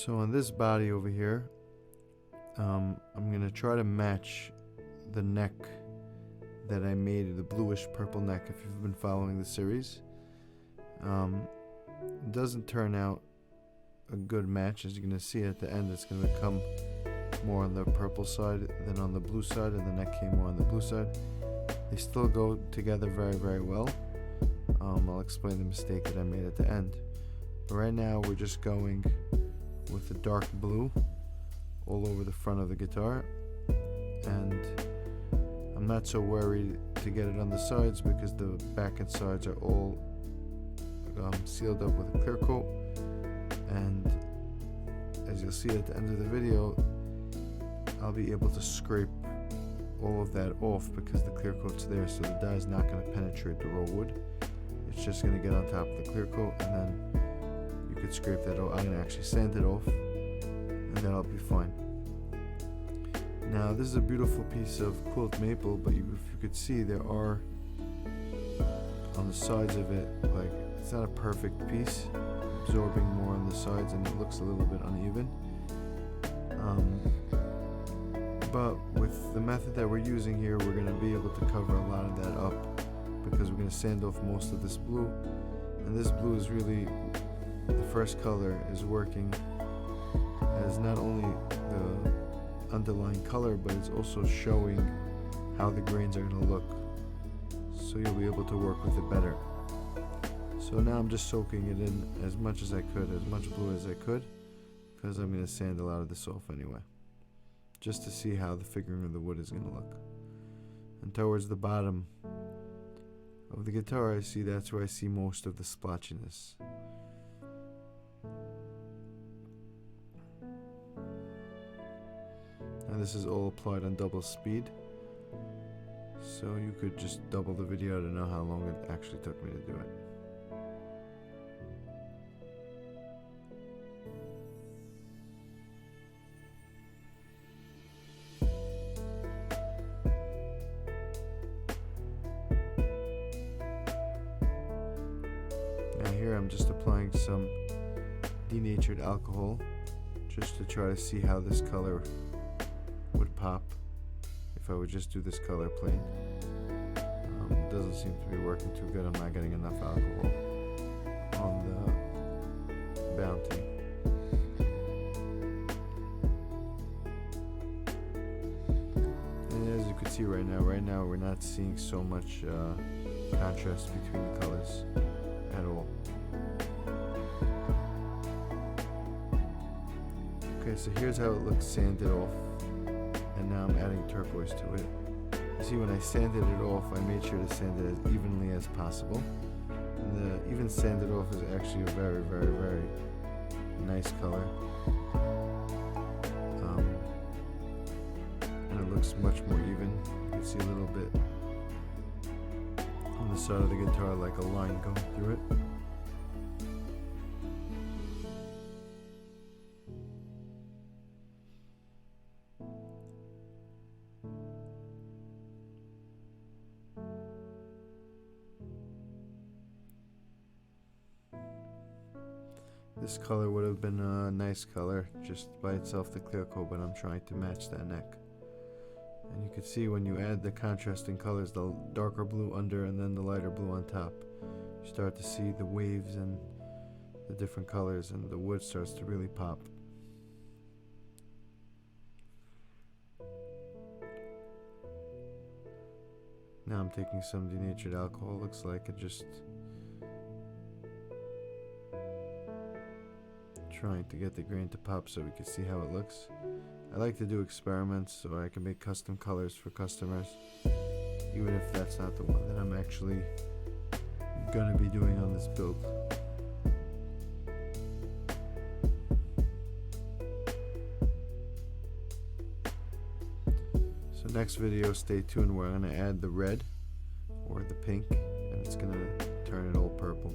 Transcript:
So on this body over here, I'm going to try to match the neck that I made, the bluish purple neck, if you've been following the series. It doesn't turn out a good match. As you're going to see at the end, it's going to come more on the purple side than on the blue side, and the neck came more on the blue side. They still go together very, very well. I'll explain the mistake that I made at the end. But right now we're just going with the dark blue all over the front of the guitar, and I'm not so worried to get it on the sides because the back and sides are all sealed up with a clear coat. And as you'll see at the end of the video, I'll be able to scrape all of that off because the clear coat's there, so the dye is not going to penetrate the raw wood. It's just going to get on top of the clear coat, and then you could scrape that off. I'm going to actually sand it off, and that'll be fine. Now this is a beautiful piece of quilt maple, but if you could see, there are on the sides of it, like, it's not a perfect piece, absorbing more on the sides, and it looks a little bit uneven. But with the method that we're using here, we're going to be able to cover a lot of that up because we're going to sand off most of this blue, and this blue is really, the first color is working as not only the underlying color, but it's also showing how the grains are going to look, so you'll be able to work with it better. So now I'm just soaking it in as much as I could, as much blue as I could, because I'm going to sand a lot of this off anyway, just to see how the figuring of the wood is going to look. And towards the bottom of the guitar, I see that's where I see most of the splotchiness. And this is all applied on double speed, so you could just double the video to know how long it actually took me to do it. Now here I'm just applying some denatured alcohol just to try to see how this color would pop if I would just do this color plain. It doesn't seem to be working too good. I'm not getting enough alcohol on the Bounty. And as you can see right now we're not seeing so much contrast between the colors at all. Okay, so here's how it looks sanded off, and now I'm adding turquoise to it. You see, when I sanded it off, I made sure to sand it as evenly as possible, and the even sanded off is actually a very, very, very nice color, and it looks much more even. You can see a little bit on the side of the guitar, like a line going through it. This color would have been a nice color just by itself, the clear coat, but I'm trying to match that neck. And you can see when you add the contrasting colors, the darker blue under and then the lighter blue on top, you start to see the waves and the different colors, and the wood starts to really pop. Now I'm taking some denatured alcohol. Looks like it, just trying to get the grain to pop so we can see how it looks. I like to do experiments so I can make custom colors for customers, even if that's not the one that I'm actually gonna be doing on this build. So next video, stay tuned, where I'm gonna add the red or the pink, and it's gonna turn it all purple.